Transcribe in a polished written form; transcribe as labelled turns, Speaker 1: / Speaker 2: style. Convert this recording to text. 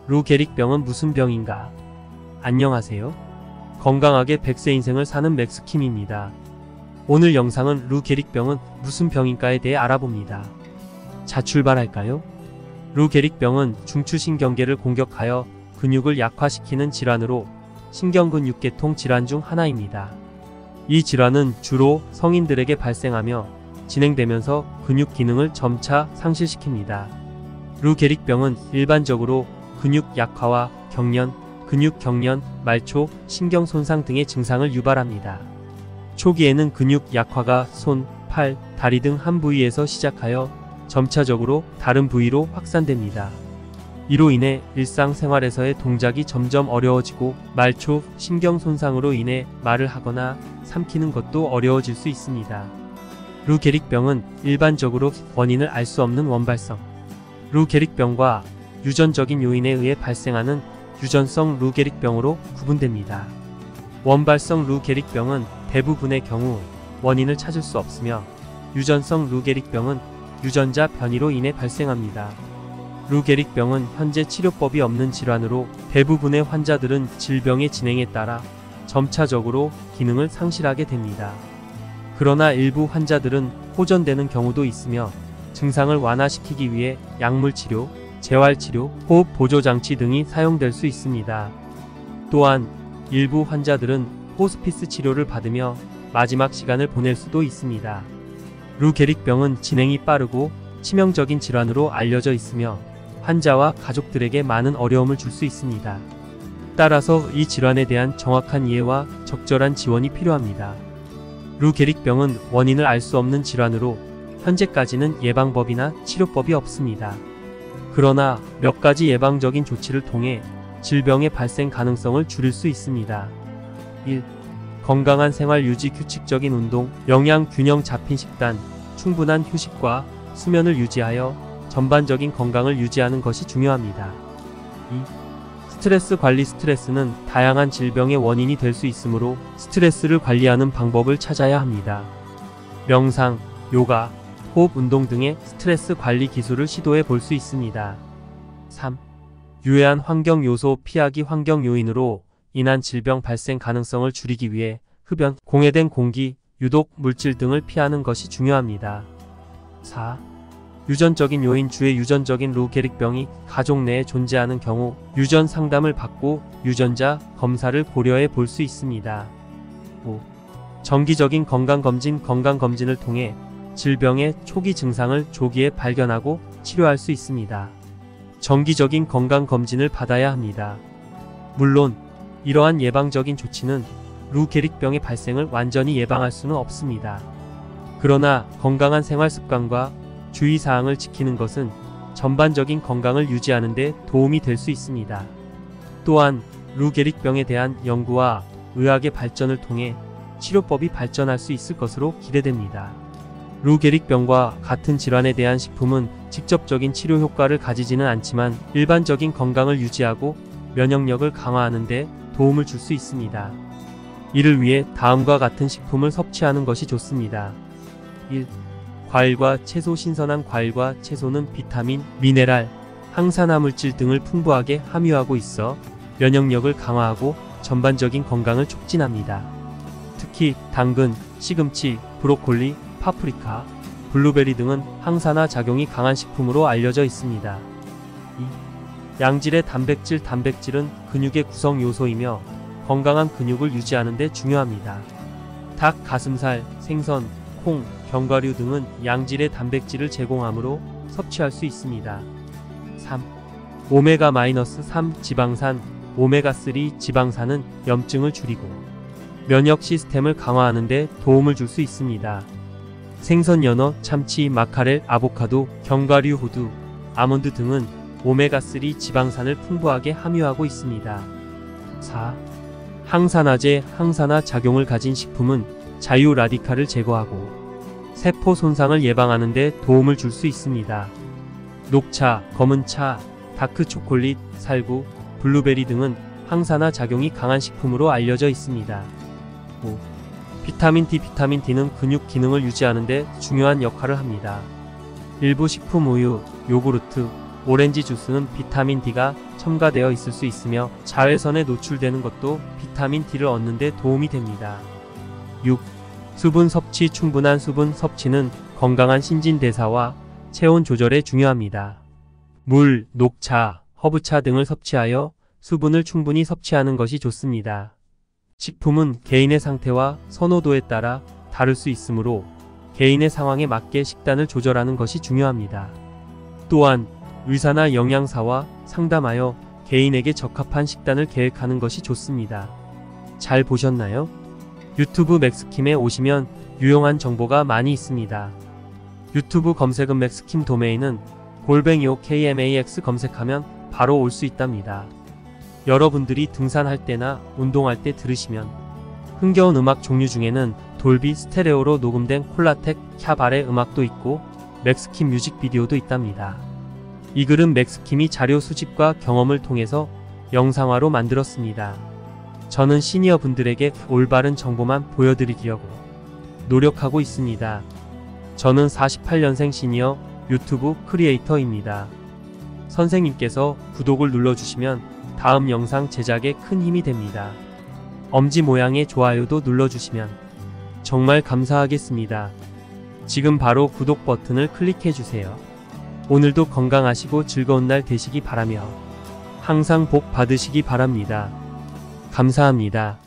Speaker 1: 루 게릭병은 무슨 병인가? 안녕하세요. 건강하게 100세 인생을 사는 맥스킴입니다. 오늘 영상은 루 게릭병은 무슨 병인가에 대해 알아봅니다. 자, 출발할까요? 루 게릭병은 중추신경계를 공격하여 근육을 약화시키는 질환으로 신경근육계통 질환 중 하나입니다. 이 질환은 주로 성인들에게 발생하며 진행되면서 근육 기능을 점차 상실시킵니다. 루 게릭병은 일반적으로 근육 약화와 경련, 근육 경련, 말초, 신경 손상 등의 증상을 유발합니다. 초기에는 근육 약화가 손, 팔, 다리 등 한 부위에서 시작하여 점차적으로 다른 부위로 확산됩니다. 이로 인해 일상생활에서의 동작이 점점 어려워지고 말초, 신경 손상으로 인해 말을 하거나 삼키는 것도 어려워질 수 있습니다. 루 게릭병은 일반적으로 원인을 알 수 없는 원발성 루 게릭병과 유전적인 요인에 의해 발생하는 유전성 루 게릭병으로 구분됩니다. 원발성 루 게릭병은 대부분의 경우 원인을 찾을 수 없으며 유전성 루 게릭병은 유전자 변이로 인해 발생합니다. 루 게릭병은 현재 치료법이 없는 질환으로 대부분의 환자들은 질병의 진행에 따라 점차적으로 기능을 상실하게 됩니다. 그러나 일부 환자들은 호전되는 경우도 있으며 증상을 완화시키기 위해 약물치료, 재활치료, 호흡 보조장치 등이 사용될 수 있습니다. 또한 일부 환자들은 호스피스 치료를 받으며 마지막 시간을 보낼 수도 있습니다. 루 게릭병은 진행이 빠르고 치명적인 질환으로 알려져 있으며 환자와 가족들에게 많은 어려움을 줄 수 있습니다. 따라서 이 질환에 대한 정확한 이해와 적절한 지원이 필요합니다. 루 게릭병은 원인을 알 수 없는 질환으로 현재까지는 예방법이나 치료법이 없습니다. 그러나 몇 가지 예방적인 조치를 통해 질병의 발생 가능성을 줄일 수 있습니다. 1. 건강한 생활 유지, 규칙적인 운동, 영양 균형 잡힌 식단, 충분한 휴식과 수면을 유지하여 전반적인 건강을 유지하는 것이 중요합니다. 2. 스트레스 관리. 스트레스는 다양한 질병의 원인이 될 수 있으므로 스트레스를 관리하는 방법을 찾아야 합니다. 명상, 요가, 호흡 운동 등의 스트레스 관리 기술을 시도해 볼 수 있습니다. 3. 유해한 환경 요소 피하기. 환경 요인으로 인한 질병 발생 가능성을 줄이기 위해 흡연, 공해된 공기, 유독 물질 등을 피하는 것이 중요합니다. 4. 유전적인 요인. 주의 유전적인 루 게릭병이 가족 내에 존재하는 경우 유전 상담을 받고 유전자 검사를 고려해 볼 수 있습니다. 5. 정기적인 건강검진. 건강검진을 통해 질병의 초기 증상을 조기에 발견하고 치료할 수 있습니다. 정기적인 건강검진을 받아야 합니다. 물론 이러한 예방적인 조치는 루 게릭병의 발생을 완전히 예방할 수는 없습니다. 그러나 건강한 생활습관과 주의사항을 지키는 것은 전반적인 건강을 유지하는 데 도움이 될 수 있습니다. 또한 루 게릭병에 대한 연구와 의학의 발전을 통해 치료법이 발전할 수 있을 것으로 기대됩니다. 루 게릭병과 같은 질환에 대한 식품은 직접적인 치료 효과를 가지지는 않지만 일반적인 건강을 유지하고 면역력을 강화하는 데 도움을 줄 수 있습니다. 이를 위해 다음과 같은 식품을 섭취하는 것이 좋습니다. 1. 과일과 채소. 신선한 과일과 채소는 비타민, 미네랄, 항산화물질 등을 풍부하게 함유하고 있어 면역력을 강화하고 전반적인 건강을 촉진합니다. 특히 당근, 시금치, 브로콜리, 파프리카, 블루베리 등은 항산화 작용이 강한 식품으로 알려져 있습니다. 2. 양질의 단백질. 단백질은 근육의 구성 요소이며 건강한 근육을 유지하는 데 중요합니다. 닭, 가슴살, 생선, 콩, 견과류 등은 양질의 단백질을 제공하므로 섭취할 수 있습니다. 3. 오메가-3 지방산. 오메가3 지방산은 염증을 줄이고 면역 시스템을 강화하는 데 도움을 줄 수 있습니다. 생선, 연어, 참치, 마카렐, 아보카도, 견과류, 호두, 아몬드 등은 오메가3 지방산을 풍부하게 함유하고 있습니다. 4. 항산화제. 항산화 작용을 가진 식품은 자유 라디칼을 제거하고 세포 손상을 예방하는 데 도움을 줄 수 있습니다. 녹차, 검은차, 다크 초콜릿, 살구, 블루베리 등은 항산화 작용이 강한 식품으로 알려져 있습니다. 5. 비타민 D. 비타민 D는 근육 기능을 유지하는 데 중요한 역할을 합니다. 일부 식품 우유, 요구르트, 오렌지 주스는 비타민 D가 첨가되어 있을 수 있으며 자외선에 노출되는 것도 비타민 D를 얻는 데 도움이 됩니다. 6. 수분 섭취. 충분한 수분 섭취는 건강한 신진대사와 체온 조절에 중요합니다. 물, 녹차, 허브차 등을 섭취하여 수분을 충분히 섭취하는 것이 좋습니다. 식품은 개인의 상태와 선호도에 따라 다를 수 있으므로 개인의 상황에 맞게 식단을 조절하는 것이 중요합니다. 또한 의사나 영양사와 상담하여 개인에게 적합한 식단을 계획하는 것이 좋습니다. 잘 보셨나요? 유튜브 맥스킴에 오시면 유용한 정보가 많이 있습니다. 유튜브 검색은 맥스킴, 도메인은 @KMAX 검색하면 바로 올 수 있답니다. 여러분들이 등산할 때나 운동할 때 들으시면 흥겨운 음악 종류 중에는 돌비 스테레오로 녹음된 콜라텍 캬발의 음악도 있고 맥스킴 뮤직비디오도 있답니다. 이 글은 맥스킴이 자료 수집과 경험을 통해서 영상화로 만들었습니다. 저는 시니어 분들에게 올바른 정보만 보여드리려고 노력하고 있습니다. 저는 48년생 시니어 유튜브 크리에이터입니다. 선생님께서 구독을 눌러주시면 다음 영상 제작에 큰 힘이 됩니다. 엄지 모양의 좋아요도 눌러주시면 정말 감사하겠습니다. 지금 바로 구독 버튼을 클릭해주세요. 오늘도 건강하시고 즐거운 날 되시기 바라며 항상 복 받으시기 바랍니다. 감사합니다.